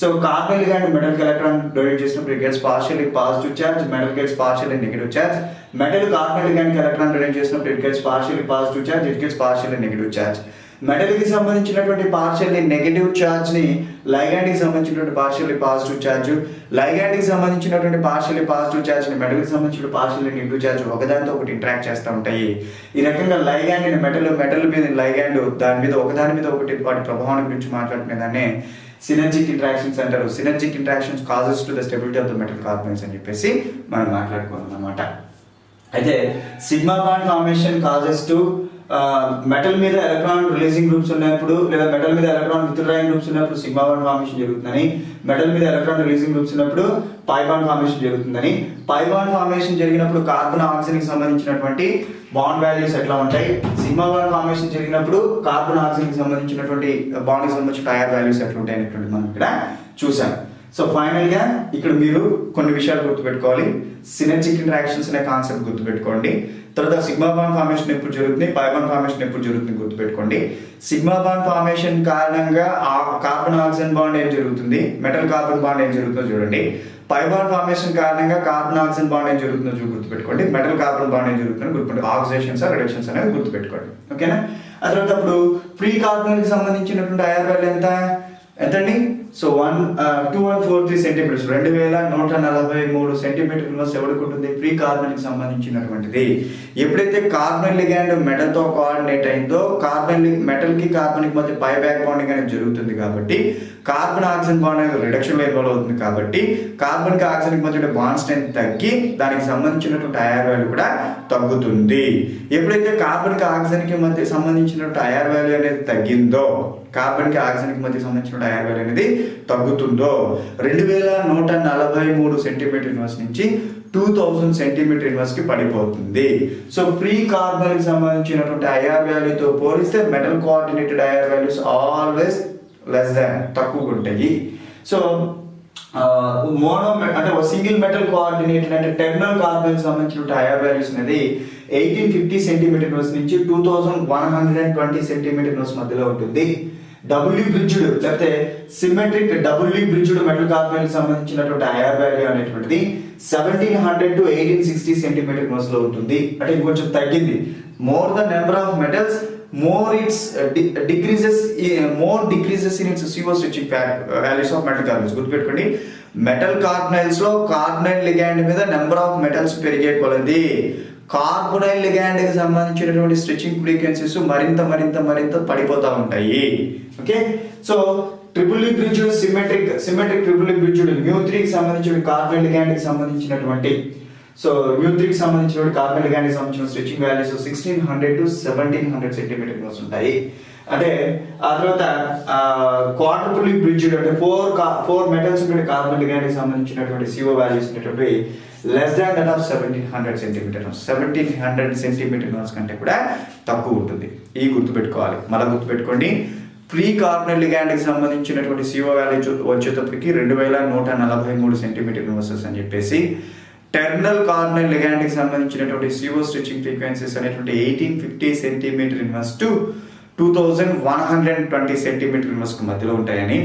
సో కార్బన్ లిగాండ్ మెటల్ కి ఎలక్ట్రాన్ డొనేట్ చేసినప్పుడు it gets partially positive charge, metal gets partially negative charge. Metal carbon ligand కి ఎలక్ట్రాన్ డొనేట్ చేసినప్పుడు it gets partially positive charge, it gets partially negative charge. Metal కి సంబంధించినటువంటి పార్షియల్లీ నెగటివ్ చార్జ్ ని లైగాండ్ కి సంబంధించినటువంటి పార్షియల్లీ పాజిటివ్ చార్జ్, లైగాండ్ కి సంబంధించినటువంటి పార్షియల్లీ పాజిటివ్ చార్జ్ ని మెటల్ కి సంబంధించిన పార్షియల్లీ నెగటివ్ చార్జ్ ఒకదానితో ఒకటి ఇంటరాక్ట్ చేస్తూ ఉంటాయి. ఈ రకంగా లైగాండ్ మెటల్ మీద లైగాండ్ దాని మీద ఒకటి వాటి ప్రభావం గురించి మాట్లాడుకునే దాన్ని సినర్జిక్ ఇంటరాక్షన్స్ అంటారు. Synergic interactions causes to the stability of the metal carbonyls అని చెప్పేసి మనం మాట్లాడుకోవాలి అన్నమాట. అయితే sigma bond formation causes to metal మీద ఎలక్ట్రాన్ రిలీజింగ్ గ్రూప్స్ ఉన్నప్పుడు లేదా మెటల్ మీద ఎలక్ట్రాన్ విత్డ్రాయింగ్ గ్రూప్స్ ఉన్నప్పుడు సిగ్మా బాండ్ ఫార్మేషన్ జరుగుతుందని, మెటల్ మీద ఎలక్ట్రాన్ రిలీజింగ్ గ్రూప్స్ ఉన్నప్పుడు పై బాండ్ ఫార్మేషన్ జరుగుతుందని. పై బాండ్ ఫార్మేషన్ జరిగినప్పుడు కార్బన్ ఆక్సిజన్ కి సంబంధించినటువంటి బాండ్ వాల్యూస్ ఎట్లా ఉంటాయి, సిగ్మా బాండ్ ఫార్మేషన్ జరిగినప్పుడు కార్బన్ ఆక్సిజన్ కి సంబంధించినటువంటి బాండ్ కి సంబంధించిన ఐఆర్ వాల్యూస్ ఎట్లా ఉంటాయి అనేటువంటి మనం ఇక్కడ చూసాం. సో ఫైనల్ గా ఇక్కడ మీరు కొన్ని విషయాలు గుర్తుపెట్టుకోవాలి. సినర్జిక్ ఇంటరాక్షన్స్ అనే కాన్సెప్ట్ గుర్తుపెట్టుకోండి. తర్వాత సిగ్మా బాండ్ ఫార్మేషన్ ఎప్పుడు జరుగుతుంది, పై బాండ్ ఫార్మేషన్ ఎప్పుడు జరుగుతుంది గుర్తుపెట్టుకోండి. సిగ్మా బాండ్ ఫార్మేషన్ కారణంగా ఆ కార్బన్ ఆక్సిజన్ బాండ్ ఏం జరుగుతుంది, మెటల్ కార్బన్ బాండ్ ఏం జరుగుతుందో చూడండి. పై బాండ్ ఫార్మేషన్ కారణంగా కార్బన్ ఆక్సిజన్ బాండ్ ఏం జరుగుతుందో గుర్తుపెట్టుకోండి. మెటల్ కార్బన్ బాండ్ ఏం జరుగుతుందో గుర్తుపెట్టుకోండి. ఆక్సిడేషన్స్ రిడక్షన్స్ అనేది గుర్తుపెట్టుకోండి. ఓకేనా? ఆ తర్వాత అప్పుడు ఫ్రీ కార్బన్ కి సంబంధించినటువంటి ఐఆర్ వాల్యూ ఎంతండి? సో 2143 సెంటీమీటర్స్, 2143 సెంటీమీటర్ ఇన్వర్స్ ఎవరికి ఉంటుంది? ఫ్రీ కార్బన్ కి సంబంధించినటువంటిది. ఎప్పుడైతే కార్బన్ లిగాండ్ మెటల్ తో కోఆర్డినేట్ అయిందో మెటల్ కి కార్బన్ కి మధ్య పై బ్యాక్ బాండింగ్ అనేది జరుగుతుంది, కాబట్టి కార్బన్ ఆక్సిజన్ బాండ్ అనేది రిడక్షన్ లో ఇన్వాల్వ్ అవుతుంది, కాబట్టి కార్బన్ కి ఆక్సిజన్ కి మధ్య బాండ్ స్ట్రెంత్ తగ్గి దానికి సంబంధించినటువంటి ఐఆర్ వాల్యూ కూడా తగ్గుతుంది. ఎప్పుడైతే కార్బన్ కి ఆక్సిజన్ కి మధ్య సంబంధించినటువంటి ఐఆర్ వాల్యూ అనేది తగ్గిందో, కార్బన్ కి ఆక్సిజన్ కి మధ్య సంబంధించిన ఐఆర్ వాల్యూ అనేది తగ్గుతుందో 2143 సెంటీమీటర్ ఇన్వర్స్ నుంచి 2000 సెంటీమీటర్ ఇన్వర్స్ కి పడిపోతుంది. సో ఫ్రీ కార్బన్ కి సంబంధించినటువంటి ఐఆర్ వాల్యూతో పోలిస్తే metal coordinated IR values always less than, తక్కువగా ఉంటాయి. సో అంటే సింగిల్ మెటల్ కోఆర్డినేటెడ్ అంటే టెర్మినల్ కార్బన్ కి సంబంధించిన ఐఆర్ వాల్యూస్ అనేది 1850 సెంటీమీటర్ ఇన్వర్స్ నుంచి 2120 సెంటీమీటర్ ఇన్వర్స్ మధ్యలో ఉంటుంది. డబుల్లీ బ్రిడ్జ్డ్ లేకపోతే symmetric doubly bridged metal carbon కి సంబంధించినటువంటి ఐఆర్ వాల్యూ అనేటువంటిది 1700 to 1860 సెంటీమీటర్ ఇన్వర్స్ లో ఉంటుంది. అంటే ఇంకొంచెం తగ్గింది. More the number of metals more its decreases in its CO stretching values of metal carbonyls. గుర్తుపెట్టుకోండి, మెటల్ కార్బనైల్స్ లో కార్బనైల్ లిగాండ్ మీద నెంబర్ ఆఫ్ మెటల్స్ పెరిగే కొలది కార్బనైల్ లిగాండ్ కి సంబంధించినటువంటి స్ట్రెచింగ్ ఫ్రీక్వెన్సీస్ మరింత పడిపోతూ ఉంటాయి. Okay, so triple bridged symmetric triple bridged μ3 కి సంబంధించిన కార్బనైల్ లిగాండ్ కి సంబంధించినటువంటి μ3 కి సంబంధించిన కార్బన్ లిగాండ్ కి సంబంధించిన stretching values 1600 to 1700 centimetre inverse ఉంటాయి. అంటే ఆ తర్వాత క్వాడ్రపుల్లీ బ్రిడ్జ్డ్ అంటే ఫోర్ మెటల్స్ ఉండే కార్బన్ లిగాండ్కి సంబంధించినటువంటి CO వాల్యూస్ ఉన్నటువంటి less than that of 1700 centimetre 1700 centimetre కంటే కూడా తక్కువ ఉంటుంది. ఈ గుర్తుపెట్టుకోవాలి. మళ్ళీ గుర్తుపెట్టుకోండి, ఫ్రీ కార్బన్ లిగాండ్కి సంబంధించినటువంటి CO వాల్యూ వచ్చేటప్పటికి 2143 సెంటీమీటర్ ఇన్వర్సెస్ అని చెప్పేసి, టెర్మినల్ కార్బన్ లిగాండ్కి సంబంధించినటువంటి CO స్ట్రెచింగ్ ఫ్రీక్వెన్సీస్ అనేటువంటి 1850 సెంటీమీటర్ ఇన్వర్స్ టు 2120 సెంటీమీటర్ ఇన్వర్స్కి మధ్యలో ఉంటాయని,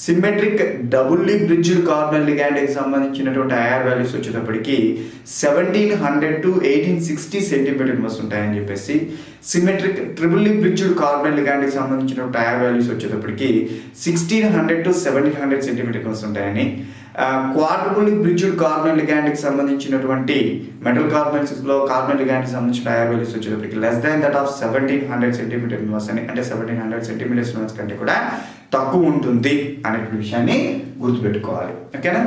సిమెట్రిక్ డబుల్లీ బ్రిడ్జ్డ్ కార్బన్ లిగాండ్కి సంబంధించినటువంటి IR వాల్యూస్ వచ్చేటప్పటికి 1700 to 1860 సెంటీమీటర్ ఇన్వర్స్ ఉంటాయని చెప్పేసి, సిమెట్రిక్ ట్రిపుల్లీ బ్రిడ్జ్డ్ కార్బన్ లిగాండ్కి సంబంధించినటువంటి IR వాల్యూస్ వచ్చేటప్పటికి 1600 to 1700 సెంటీమీటర్ ఇన్వర్స్ ఉంటాయని, క్వాడ్రపుల్లీ బ్రిడ్జ్డ్ కార్బన్ లిగాండ్కి సంబంధించినటువంటి మెటల్ కార్బన్స్లో కార్బన్ లిగాండ్కి సంబంధించిన IR వాల్యూస్ వచ్చేటప్పటికి less than that of 1700 centimetre inverse అని, అంటే 1700 సెంటీమీటర్స్ ఇన్వర్స్ కంటే కూడా తక్కువ ఉంటుంది అనే విషయాన్ని గుర్తుపెట్టుకోవాలి. ఓకేనా?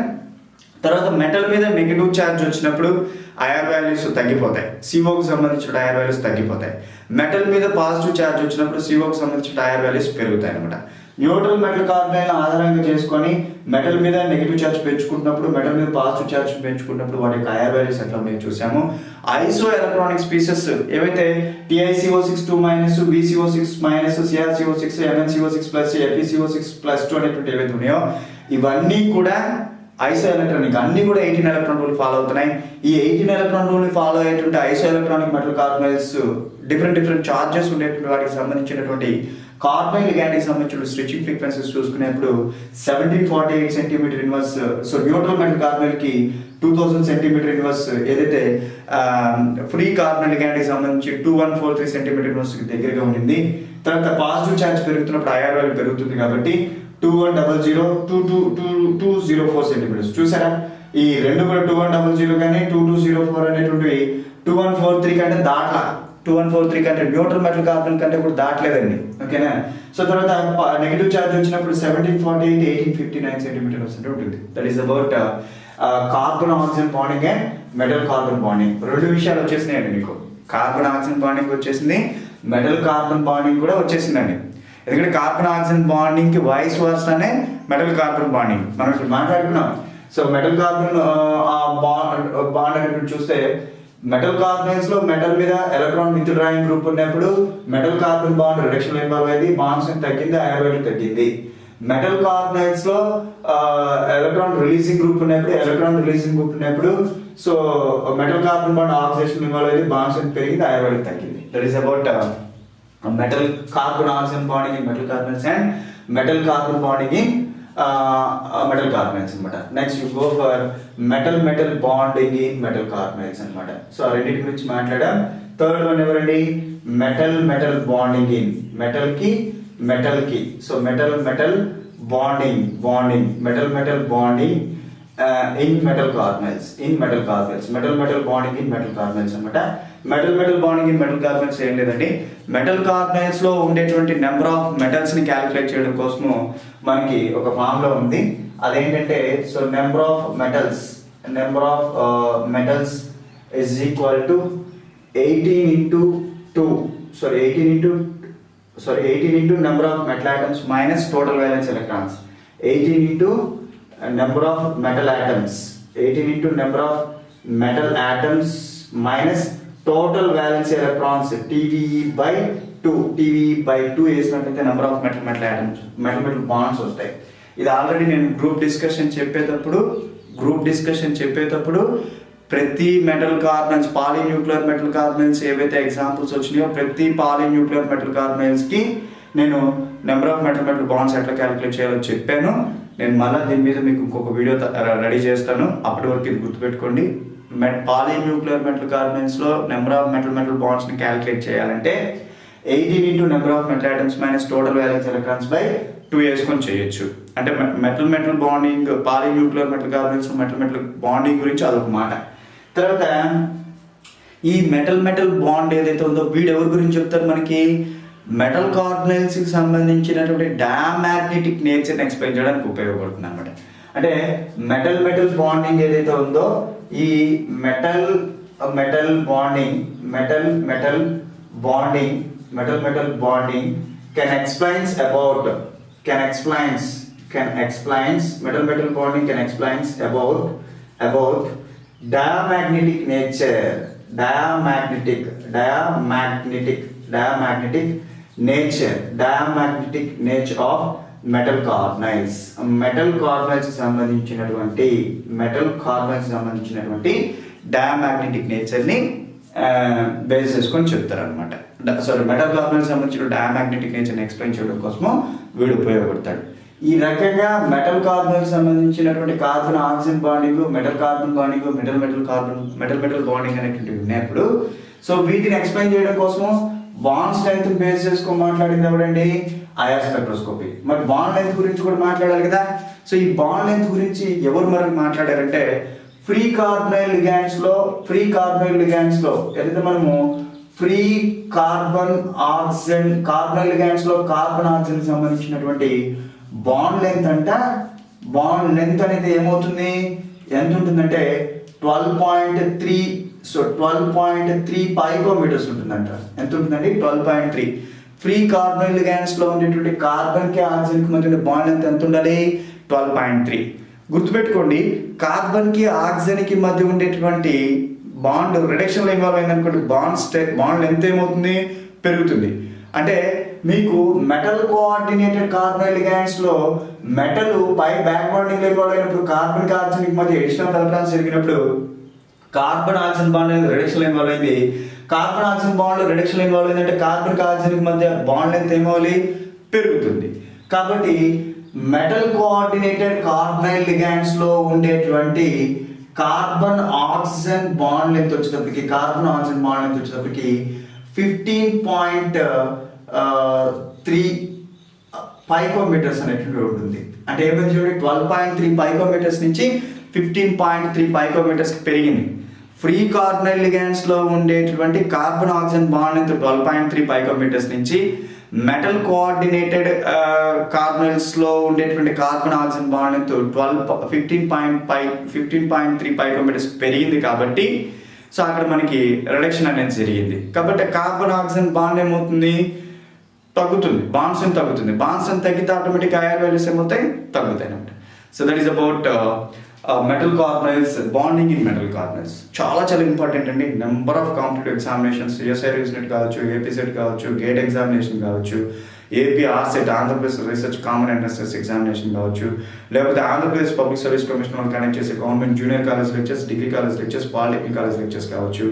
తర్వాత మెటల్ మీద నెగిటివ్ ఛార్జ్ వచ్చినప్పుడు IR వాల్యూస్ తగ్గిపోతాయి, COకి సంబంధించిన IR వాల్యూస్ తగ్గిపోతాయి. మెటల్ మీద పాజిటివ్ ఛార్జ్ వచ్చినప్పుడు COకి సంబంధించిన IR వాల్యూస్ పెరుగుతాయి అనమాట. న్యూట్రల్ మెటల్ కార్బన్ ఆధారంగా చేసుకొని మెటల్ మీద నెగిటివ్ ఛార్జ్ పెంచుకుంటున్నప్పుడు, మెటల్ మీద పాజిటివ్ ఛార్జ్ పెంచుకుంటున్నప్పుడు వాటి యొక్క IR వాల్యూస్ ఎట్లా మేము చూసాము. ఐసో ఎలక్ట్రానిక్ స్పీసెస్ ఏవైతే TiCO6 2-, BCO6-, CrCO6, MnCO6+, FeCO6+2 అనేటువంటి ఏవైతే ఉన్నాయో ఇవన్నీ కూడా ఐసో ఎలక్ట్రానిక్, అన్ని కూడా 18 ఎలక్ట్రాన్ రూల్ ఫాలో అవుతున్నాయి. ఈ 18 ఎలక్ట్రాన్ రూల్ ఫాలో అయ్యేటువంటి isoelectronic metal carbonyls different charges ఉండేటువంటి వాటికి సంబంధించినటువంటి కార్బన్ లిగాండ్కి సంబంధించిన స్ట్రెచింగ్ ఫ్రీక్వెన్సీస్ చూసుకునేప్పుడు 1748 centimetre inverse, so neutral metal కార్బన్కి 2000 సెంటీమీటర్ ఇన్వర్స్ ఏదైతే ఫ్రీ కార్బన్ లిగాండ్కి సంబంధించి 2143 సెంటీమీటర్ ఇన్వర్స్కి దగ్గరగా ఉండింది. తర్వాత పాజిటివ్ ఛార్జ్ పెరుగుతున్నప్పుడు IR వాల్యూ పెరుగుతుంది కాబట్టి 2100 2204 సెంటీమీటర్స్. చూసారా, ఈ రెండు కూడా 2100 కానీ 2204 అనేటువంటివి 2143 కంటే దాట్లా, 2143 కంటే న్యూట్రల్ మెటల్ కార్బన్ కంటే కూడా దాటలేదండి. ఓకేనా? సో తర్వాత నెగిటివ్ ఛార్జ్ వచ్చినప్పుడు 1748 1859 సెంటీమీటర్స్ ఉంటుంది. That is about carbon oxygen bonding and metal carbon bonding. రెండు విషయాలు వచ్చేసినాయండి మీకు. కార్బన్ ఆక్సిజన్ బాండింగ్ వచ్చేసింది, మెటల్ కార్బన్ బాండింగ్ కూడా వచ్చేసిందండి. ఎందుకంటే కార్బన్ ఆక్సిజన్ బాండింగ్ కి వైస్ వర్సానే మెటల్ కార్బన్ బాండింగ్ మనం ఇప్పుడు మాట్లాడుకున్నాం. సో మెటల్ కార్బన్ బాండ్ అనేటువంటి చూస్తే మెటల్ కార్బనైల్స్ లో మెటల్ మీద ఎలక్ట్రాన్ విత్డ్రాయింగ్ గ్రూప్ ఉన్నప్పుడు మెటల్ కార్బన్ బాండ్ రిడక్షన్ లో ఇన్వాల్వ్ అయింది, బాండ్స్ తగ్గింది, IR వాల్యూ తగ్గింది. మెటల్ కార్బనైల్స్ లో ఎలక్ట్రాన్ రిలీజింగ్ గ్రూప్ ఉన్నప్పుడు so metal carbon bond oxidation involve అయింది, బాండ్స్ పెరిగింది, IR వాల్యూ తగ్గింది. That is about metal carbon oxygen bonding in metal carbonyls and metal carbon bonding in metal carbonyls అనమాట. Next you go for metal bonding in metal carbonyls అనమాట. సో ఆ రెండింటి గురించి మాట్లాడాం. థర్డ్ వన్ ఎవరండి? మెటల్ బాండింగ్ ఇన్ మెటల్ కి so metal bonding metal bonding in metal carbonyls metal bonding in metal carbonyls అనమాట. Metal bonding in metal carbonyls ఏం లేదండి, మెటల్ కార్బనైల్స్ లో ఉండేటువంటి నెంబర్ ఆఫ్ మెటల్స్ ని క్యాలిక్యులేట్ చేయడం కోసము మనకి ఒక ఫార్ములా ఉంది. అదేంటంటే so number of metals is equal to 18 into number of metal atoms minus total valence electrons. 18 into number of metal atoms minus total valence electrons TVE by 2 వేసినట్లయితే number of metal atoms metal bonds వస్తాయి. ఇది ఆల్రెడీ నేను గ్రూప్ డిస్కషన్ చెప్పేటప్పుడు ప్రతి metal carbonyls polynuclear metal carbonyls ఏవైతే ఎగ్జాంపుల్స్ వచ్చినాయో ప్రతి పాలీన్యూక్లియర్ మెటల్ కార్బనైల్స్ కి నేను నెంబర్ ఆఫ్ మెటల్ బాండ్స్ ఎట్లా క్యాలిక్యులేట్ చేయాలో చెప్పాను. నేను మళ్ళీ దీని మీద మీకు ఇంకొక వీడియో రెడీ చేస్తాను. అప్పటి వరకు ఇది గుర్తుపెట్టుకోండి. పాలీన్యూక్లియర్ మెటల్ కార్బనైల్స్ లో నెంబర్ ఆఫ్ మెటల్ బాండ్స్ ని క్యాలిక్యులేట్ చేయాలంటే 18 into number of metal atoms minus total valence electrons by 2 వేసుకొని చేయొచ్చు. అంటే metal bonding polynuclear metal carbonyls metal bonding గురించి అదొక మాట. తర్వాత ఈ మెటల్ బాండ్ ఏదైతే ఉందో వీడు ఎవరి గురించి చెప్తారు మనకి? మెటల్ కార్బనైల్స్ కి సంబంధించినటువంటి డయామాగ్నెటిక్ నేచర్ని ఎక్స్ప్లెయిన్ చేయడానికి ఉపయోగపడుతుంది అనమాట. అంటే మెటల్ బాండింగ్ ఏదైతే ఉందో ఈ metal bonding metal bonding can explains about diamagnetic nature, diamagnetic nature of metal carbonyls. Metal carbonyls సంబంధించినటువంటి డయామాగ్నెటిక్ నేచర్ని బేస్ చేసుకొని చెప్తారు అనమాట. మెటల్ కార్బనైల్స్ సంబంధించిన డయామాగ్నెటిక్ నేచర్ని ఎక్స్ప్లెయిన్ చేయడం కోసము వీడు ఉపయోగపడతాడు. ఈ రకంగా మెటల్ కార్బనైల్స్ సంబంధించినటువంటి carbon oxygen bonding, metal carbon bonding, metal bonding అనేటువంటివి ఉన్నప్పుడు సో వీటిని ఎక్స్ప్లెయిన్ చేయడం కోసము బాండ్ స్ట్రెంగ్త్ బేస్ చేసుకొని మాట్లాడింది ఎవరండి? IR spectroscopy. మరి బాండ్ లెంత్ గురించి కూడా మాట్లాడాలి కదా. సో ఈ బాండ్ లెంత్ గురించి ఎవరు మనకు మాట్లాడారంటే ఫ్రీ కార్బనైల్ లిగాండ్స్ లో ఏదైతే మనము ఫ్రీ కార్బనైల్ లిగాండ్స్ లో కార్బన్ ఆక్సిజన్ సంబంధించినటువంటి బాండ్ లెంత్ అనేది ఏమవుతుంది, ఎంత ఉంటుందంటే 12.3 పైకోమీటర్స్ ఉంటుందంట. ఎంత ఉంటుందండి? 12.3. ఫ్రీ కార్బనైల్ లిగాండ్స్ లో ఉండేటువంటి కార్బన్ కి ఆక్సిజన్ కి మధ్య బాండ్ లెంత్ ఎంత ఉండాలి? 12.3. గుర్తుపెట్టుకోండి, కార్బన్ కి ఆక్సిజన్ కి మధ్య ఉండేటువంటి బాండ్ రిడక్షన్ లో ఇన్వాల్వ్ అయింది అనుకోండి, బాండ్ లెంత్ ఏమవుతుంది? పెరుగుతుంది. అంటే మీకు మెటల్ కోఆర్డినేటెడ్ కార్బనైల్ లిగాండ్స్ లో మెటల్ పై బ్యాక్ బాండింగ్ లో ఇన్వాల్వ్ అయినప్పుడు కార్బన్ కి ఆక్సిజన్ కి మధ్య ఎడిషనల్ ఎలక్ట్రాన్స్ జరిగినప్పుడు కార్బన్ ఆక్సిజన్ బాండ్ అనేది రిడక్షన్ ఇన్వాల్వ్ అయింది. Carbon oxygen bond reduction involve అయిందంటే కార్బన్ కి ఆక్సిజన్ మధ్య బాండ్ లెంత్ ఏమవ్వాలి? పెరుగుతుంది. కాబట్టి మెటల్ కోఆర్డినేటెడ్ కార్బనైల్ లిగాండ్స్ లో ఉండేటువంటి కార్బన్ ఆక్సిజన్ బాండ్ లెంత్ వచ్చేటప్పటికి 15.3 పైకోమీటర్స్ అనేటువంటి ఉంటుంది. అంటే ఏమైంది చూడండి, 12.3 పైకోమీటర్స్ నుంచి 15.3 పైకోమీటర్స్ పెరిగింది. ఫ్రీ కార్బనైల్ లిగాండ్స్ లో ఉండేటువంటి కార్బన్ ఆక్సిజన్ బాండ్ లెంత్ 12.3 పైకోమీటర్స్ నుంచి మెటల్ కోఆర్డినేటెడ్ కార్బనైల్స్ లో ఉండేటువంటి కార్బన్ ఆక్సిజన్ బాండ్ లెంత్ 15.3 పైకోమీటర్స్ పెరిగింది. కాబట్టి సో అక్కడ మనకి రిడక్షన్ అనేది జరిగింది. కాబట్టి కార్బన్ ఆక్సిజన్ బాండ్ ఏమవుతుంది? తగ్గుతుంది. బాండ్స్ తగ్గుతుంది. బాండ్స్ తగ్గితే ఆటోమేటిక్ ఐఆర్ వాల్యూస్ ఏమవుతాయి? తగ్గుతాయి అనమాట. So that is about metal carbonyls, bonding in metal carbonyls. చాలా ఇంపార్టెంట్ అండి. Number of competitive examinations, SI unit కావచ్చు, ఏపీసెట్ కావచ్చు, గేట్ ఎగ్జామినేషన్ కావచ్చు, AP ఆర్సెట్ Andhra Pradesh research common entrance examination కావచ్చు, లేకపోతే ఆంధ్రప్రదేశ్ పబ్లిక్ సర్వీస్ కమిషన్ వాళ్ళు కనెక్ట్ చేసే government junior college lectures, degree college lectures, polytechnic college lectures కావచ్చు,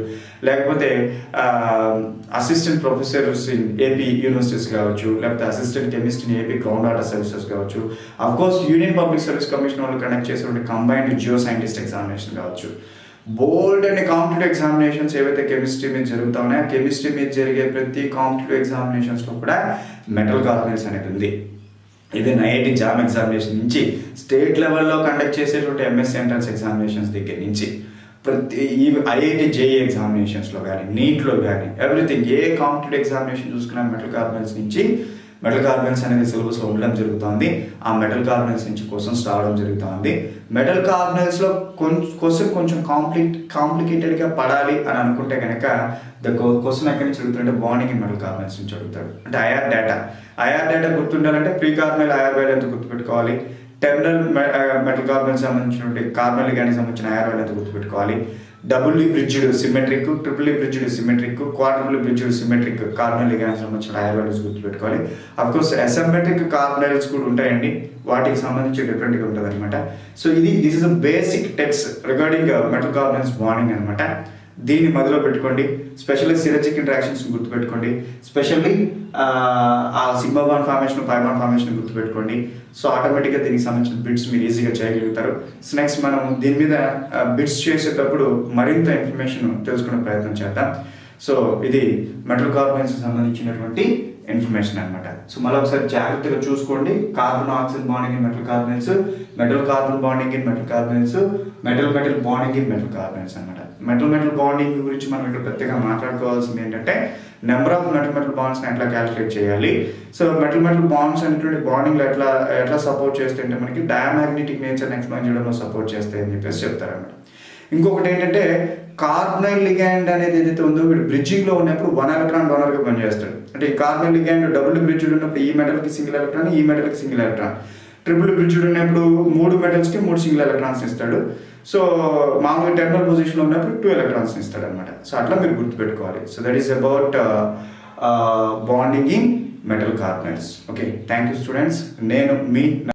లేకపోతే assistant professors in AP universities కావచ్చు, లేకపోతే assistant chemist in AP ground water services కావచ్చు, of course union public service commission వాళ్ళు కనెక్ట్ చేసే కంబైన్డ్ జియో సైంటిస్ట్ ఎగ్జామినేషన్ కావచ్చు. బోల్డ్ అండ్ కాంపిటేటివ్ ఎగ్జామినేషన్స్ ఏవైతే కెమిస్ట్రీ మీద జరుగుతా ఉన్నాయో, కెమిస్ట్రీ మీద జరిగే ప్రతి కాంపిటేటివ్ ఎగ్జామినేషన్స్లో కూడా మెటల్ కార్బనైల్స్ అనేది ఉంది. ఈవెన్ ఐఐటి జామ్ ఎగ్జామినేషన్ నుంచి స్టేట్ లెవెల్లో కండక్ట్ చేసేటువంటి ఎంఎస్సీ ఎంట్రన్స్ ఎగ్జామినేషన్స్ దగ్గర నుంచి ప్రతి ఐఐటి జేఈ ఎగ్జామినేషన్స్లో కానీ, నీట్లో కానీ, ఎవ్రీథింగ్ ఏ కాంపిటేటివ్ ఎగ్జామినేషన్ చూసుకున్నా మెటల్ కార్బనైల్స్ నుంచి మెటల్ కార్బనైల్స్ అనేది సిలబస్లో ఉండడం జరుగుతుంది. ఆ మెటల్ కార్బనైల్స్ నుంచి క్వశ్చన్స్ రావడం జరుగుతుంది. మెటల్ కార్బనైల్స్లో కొంచెం కాంప్లికేటెడ్గా పడాలి అని అనుకుంటే కనుక క్వశ్చన్ ఎక్కడి నుంచి అడుగుతుంటే బాండింగ్ ఇన్ మెటల్ కార్బనైల్స్ నుంచి అడుగుతాడు. అంటే ఐఆర్ డేటా గుర్తుండాలంటే ప్రీ కార్బనైల్ ఐఆర్ వాల్యూ ఎంత గుర్తుపెట్టుకోవాలి, టెర్మినల్ మెటల్ కార్బనైల్ సంబంధించినటువంటి కార్బనైల్ లిగాండ్కి సంబంధించిన ఐఆర్ వాల్యూ ఎంత గుర్తుపెట్టుకోవాలి, doubly bridged symmetric, triply bridged symmetric, quadruply bridged symmetric carbonyl లిగాండ్కి సంబంధించిన ఐఆర్ వాల్యూస్ గుర్తుపెట్టుకోవాలి. అఫ్కోర్స్ అసిమెట్రిక్ కార్బనైల్స్ కూడా ఉంటాయండి, వాటికి సంబంధించి డిఫరెంట్గా ఉంటుంది అనమాట. So this is a basic text regarding metal carbonyls bonding అనమాట. దీన్ని మధ్యలో పెట్టుకోండి. స్పెషల్లీ సిరజిక్ ఇంటరాక్షన్స్ గుర్తుపెట్టుకోండి. స్పెషల్లీ ఆ sigma bond formation, pi bond formation గుర్తుపెట్టుకోండి. సో ఆటోమేటిక్గా దీనికి సంబంధించిన బిట్స్ మీరు ఈజీగా చేయగలుగుతారు. సో నెక్స్ట్ మనం దీని మీద బిట్స్ చేసేటప్పుడు మరింత ఇన్ఫర్మేషన్ తెలుసుకునే ప్రయత్నం చేద్దాం. సో ఇది మెటల్ కార్బనైల్స్ సంబంధించినటువంటి ఇన్ఫర్మేషన్ అనమాట. సో మళ్ళీ ఒకసారి జాగ్రత్తగా చూసుకోండి. Carbon oxygen bonding in metal carbonyls, metal carbon bonding in metal carbonyls, metal bonding in metal carbonyls అనమాట. మెటల్ బాండింగ్ గురించి మనం ఇక్కడ పెద్దగా మాట్లాడుకోవాల్సింది ఏంటంటే నెంబర్ ఆఫ్ మెటల్ బాండ్స్ని ఎట్లా క్యాలిక్యులేట్ చేయాలి. సో మెటల్ బాండ్స్ అనేటువంటి బాండింగ్లో ఎట్లా సపోర్ట్ చేస్తే అంటే మనకి డయామాగ్నెటిక్ నేచర్ని ఎక్స్ప్లెయిన్ చేయడంలో సపోర్ట్ చేస్తాయి అని చెప్పేసి చెప్తారన్నమాట. ఇంకొకటి ఏంటంటే కార్బనైల్ లిగాండ్ అనేది ఏదైతే ఉందో వీడు బ్రిడ్జింగ్లో ఉన్నప్పుడు 1 ఎలక్ట్రాన్ డోనర్గా పనిచేస్తాడు. అంటే ఈ కార్బనైల్ లిగాండ్ డబుల్ బ్రిడ్జ్డ్ ఉన్నప్పుడు ఈ మెటల్కి సింగిల్ ఎలక్ట్రాన్, ఈ మెటల్కి సింగిల్ ఎలక్ట్రాన్. ట్రిపుల్ బ్రిడ్జ్డ్ ఉన్నప్పుడు 3 మెటల్స్కి 3 సింగిల్ ఎలక్ట్రాన్స్ ఇస్తాడు. సో మామూలుగా టెర్మినల్ పొజిషన్లో ఉన్నప్పుడు 2 ఎలక్ట్రాన్స్ ఇస్తాడు అనమాట. సో అట్లా మీరు గుర్తుపెట్టుకోవాలి. So that is about bonding in metal carbonyls. Okay, thank you students. నేను మీ